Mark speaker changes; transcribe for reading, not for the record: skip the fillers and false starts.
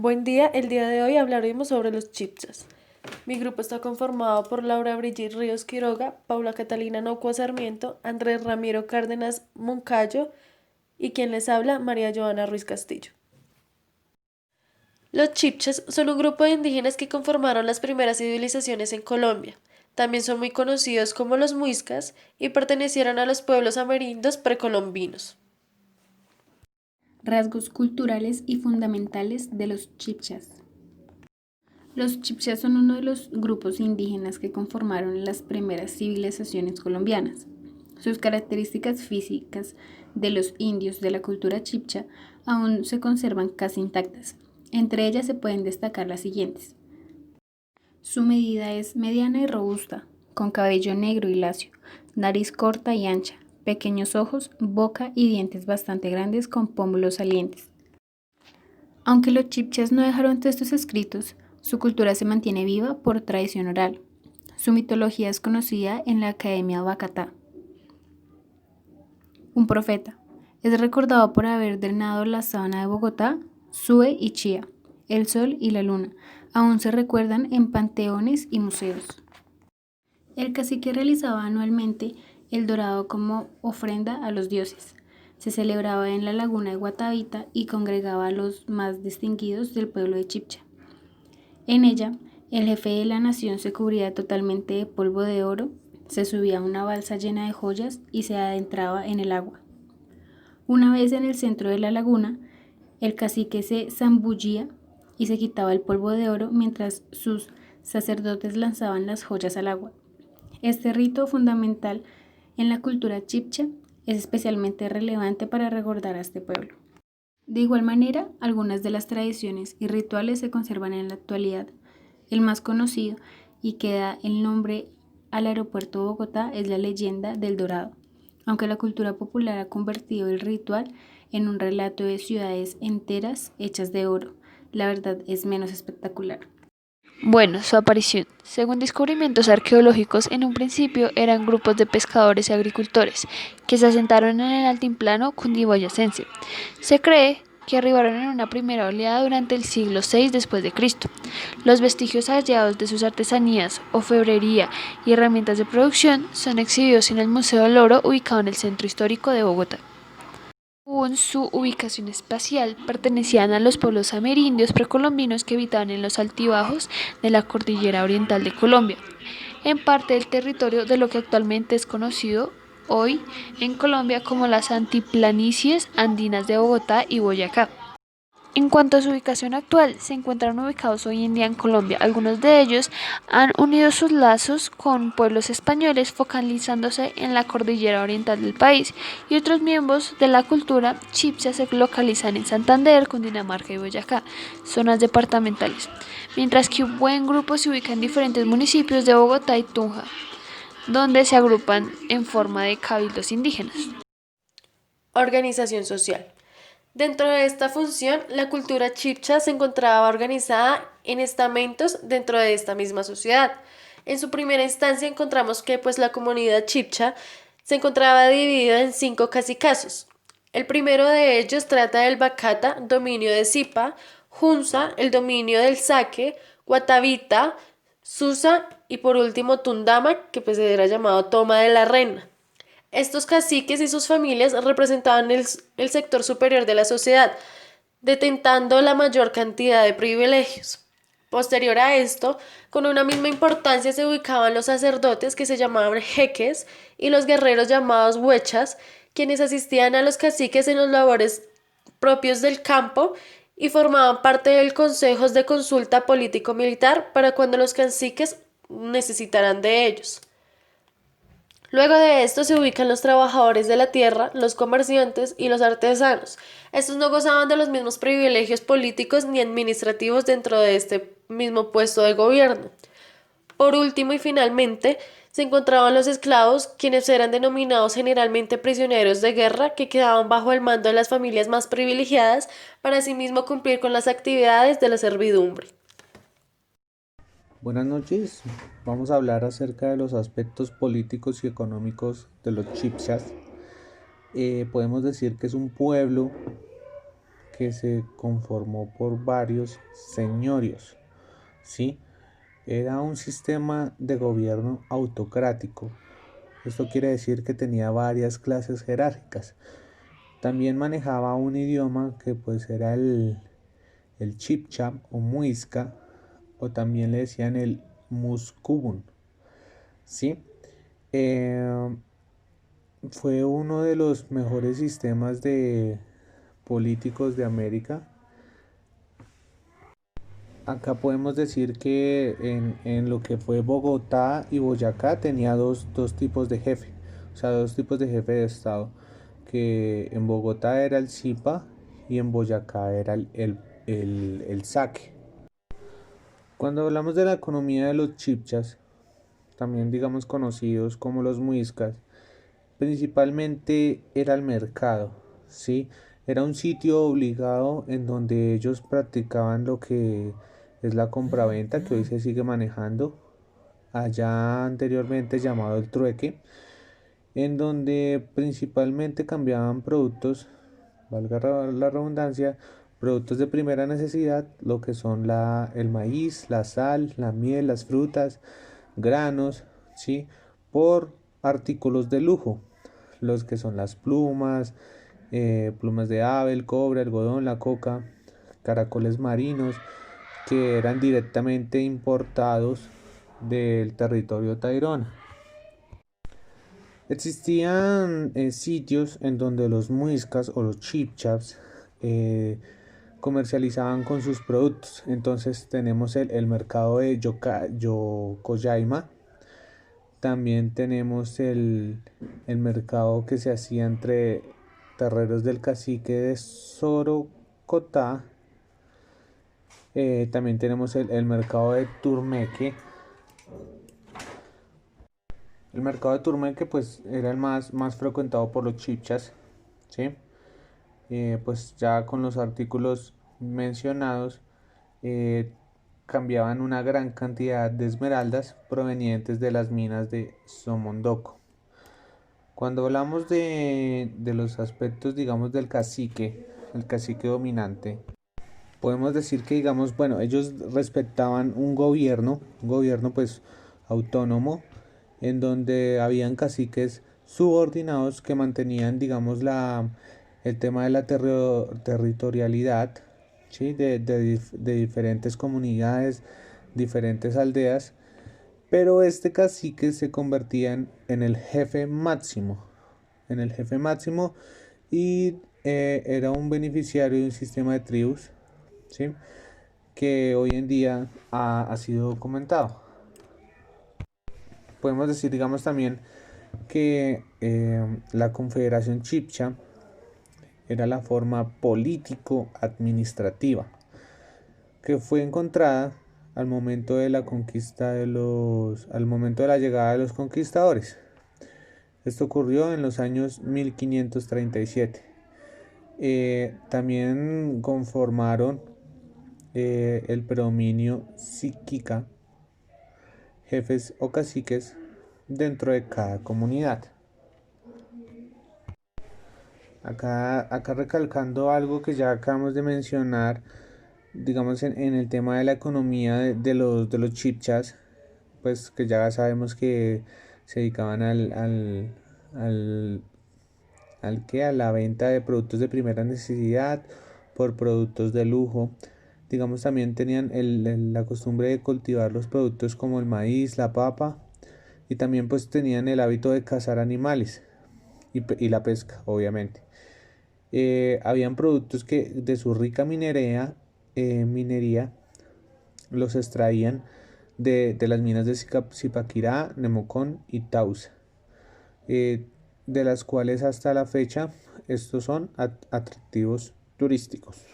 Speaker 1: Buen día, el día de hoy hablaremos sobre los chipchas. Mi grupo está conformado por Laura Brigitte Ríos Quiroga, Paula Catalina Nocua Sarmiento, Andrés Ramiro Cárdenas Moncayo y quien les habla, María Joana Ruiz Castillo. Los chipchas son un grupo de indígenas que conformaron las primeras civilizaciones en Colombia. También son muy conocidos como los muiscas y pertenecieron a los pueblos amerindios precolombinos.
Speaker 2: Rasgos culturales y fundamentales de los chipchas. Los chipchas son uno de los grupos indígenas que conformaron las primeras civilizaciones colombianas. Sus características físicas de los indios de la cultura chipcha aún se conservan casi intactas. Entre ellas se pueden destacar las siguientes. Su medida es mediana y robusta, con cabello negro y lacio, nariz corta y ancha, pequeños ojos, boca y dientes bastante grandes con pómulos salientes. Aunque los chipchas no dejaron textos escritos, su cultura se mantiene viva por tradición oral. Su mitología es conocida en la Academia Bacatá. Un profeta. Es recordado por haber drenado la sabana de Bogotá, Sue y Chía. El sol y la luna aún se recuerdan en panteones y museos. El cacique realizaba anualmente el dorado como ofrenda a los dioses. Se celebraba en la laguna de Guatavita y congregaba a los más distinguidos del pueblo de Chipcha. En ella, el jefe de la nación se cubría totalmente de polvo de oro, se subía a una balsa llena de joyas y se adentraba en el agua. Una vez en el centro de la laguna, el cacique se zambullía y se quitaba el polvo de oro mientras sus sacerdotes lanzaban las joyas al agua. Este rito fundamental en la cultura chipcha es especialmente relevante para recordar a este pueblo. De igual manera, algunas de las tradiciones y rituales se conservan en la actualidad. El más conocido y que da el nombre al aeropuerto de Bogotá es la leyenda del Dorado. Aunque la cultura popular ha convertido el ritual en un relato de ciudades enteras hechas de oro, la verdad es menos espectacular.
Speaker 3: Bueno, su aparición. Según descubrimientos arqueológicos, en un principio eran grupos de pescadores y agricultores que se asentaron en el altiplano cundiboyacense. Se cree que arribaron en una primera oleada durante el siglo VI después de Cristo. Los vestigios hallados de sus artesanías, orfebrería y herramientas de producción son exhibidos en el Museo del Oro ubicado en el centro histórico de Bogotá. Según su ubicación espacial, pertenecían a los pueblos amerindios precolombinos que habitaban en los altibajos de la cordillera oriental de Colombia, en parte del territorio de lo que actualmente es conocido hoy en Colombia como las altiplanicies andinas de Bogotá y Boyacá. En cuanto a su ubicación actual, se encuentran ubicados hoy en día en Colombia. Algunos de ellos han unido sus lazos con pueblos españoles, focalizándose en la cordillera oriental del país, y otros miembros de la cultura chipcha se localizan en Santander, Cundinamarca y Boyacá, zonas departamentales, mientras que un buen grupo se ubica en diferentes municipios de Bogotá y Tunja, donde se agrupan en forma de cabildos indígenas.
Speaker 1: Organización social. Dentro de esta función, la cultura chipcha se encontraba organizada en estamentos dentro de esta misma sociedad. En su primera instancia encontramos que la comunidad chipcha se encontraba dividida en 5 cacicazgos. El primero de ellos trata del Bacata, dominio de Zipa, Junza, el dominio del Saque, Guatavita, Susa y por último Tundama, que era llamado Toma de la Reina. Estos caciques y sus familias representaban el sector superior de la sociedad, detentando la mayor cantidad de privilegios. Posterior a esto, con una misma importancia se ubicaban los sacerdotes que se llamaban jeques y los guerreros llamados huechas, quienes asistían a los caciques en los labores propios del campo y formaban parte de consejos de consulta político-militar para cuando los caciques necesitaran de ellos. Luego de esto se ubican los trabajadores de la tierra, los comerciantes y los artesanos. Estos no gozaban de los mismos privilegios políticos ni administrativos dentro de este mismo puesto de gobierno. Por último y finalmente, se encontraban los esclavos, quienes eran denominados generalmente prisioneros de guerra que quedaban bajo el mando de las familias más privilegiadas para asimismo cumplir con las actividades de la servidumbre.
Speaker 4: Buenas noches, vamos a hablar acerca de los aspectos políticos y económicos de los chipchas. Podemos decir que es un pueblo que se conformó por varios señorios, ¿sí? Era un sistema de gobierno autocrático. Esto quiere decir que tenía varias clases jerárquicas. También manejaba un idioma que pues era el chibcha o muisca, o también le decían el muscubun, ¿sí? Eh, Fue uno de los mejores sistemas de políticos de América. Acá podemos decir que en lo que fue Bogotá y Boyacá tenía dos tipos de jefe, o sea, dos tipos de jefe de Estado, que en Bogotá era el Zipa y en Boyacá era el Saque. Cuando hablamos de la economía de los chipchas, también digamos conocidos como los muiscas, principalmente era el mercado, ¿sí? Era un sitio obligado en donde ellos practicaban lo que es la compraventa, que hoy se sigue manejando, allá anteriormente llamado el trueque, en donde principalmente cambiaban productos, valga la redundancia, productos de primera necesidad, lo que son el maíz, la sal, la miel, las frutas, granos, ¿sí? Por artículos de lujo, los que son las plumas, plumas de ave, el cobre, algodón, la coca, caracoles marinos, que eran directamente importados del territorio tairona. Existían sitios en donde los muiscas o los chipchaps comercializaban con sus productos. Entonces tenemos el mercado de Yokoyaima. También tenemos el mercado que se hacía entre terreros del cacique de Sorocotá. También tenemos el mercado de Turmeque. El mercado de Turmeque pues era el más frecuentado por los chipchas, ¿sí? Pues ya con los artículos mencionados eh, cambiaban una gran cantidad de esmeraldas provenientes de las minas de Somondoco. Cuando hablamos de los aspectos, digamos, del cacique, el cacique dominante, podemos decir que, digamos, bueno, ellos respetaban un gobierno pues autónomo, en donde habían caciques subordinados que mantenían, digamos, el tema de la territorialidad, ¿sí? De diferentes comunidades, diferentes aldeas, pero este cacique se convertía en el jefe máximo, y era un beneficiario de un sistema de tribus, ¿sí? Que hoy en día ha sido documentado. Podemos decir, digamos, también que la Confederación Chibcha era la forma político-administrativa que fue encontrada al momento de la conquista al momento de la llegada de los conquistadores. Esto ocurrió en los años 1537. También conformaron el predominio psíquica, jefes o caciques dentro de cada comunidad. Acá recalcando algo que ya acabamos de mencionar, digamos en el tema de la economía de los chipchas, pues que ya sabemos que se dedicaban al, a la venta de productos de primera necesidad por productos de lujo. Digamos también tenían la costumbre de cultivar los productos como el maíz, la papa, y también pues tenían el hábito de cazar animales y la pesca, obviamente. Habían productos que de su rica minería los extraían de las minas de Zipaquirá, Nemocón y Tausa, de las cuales hasta la fecha estos son atractivos turísticos.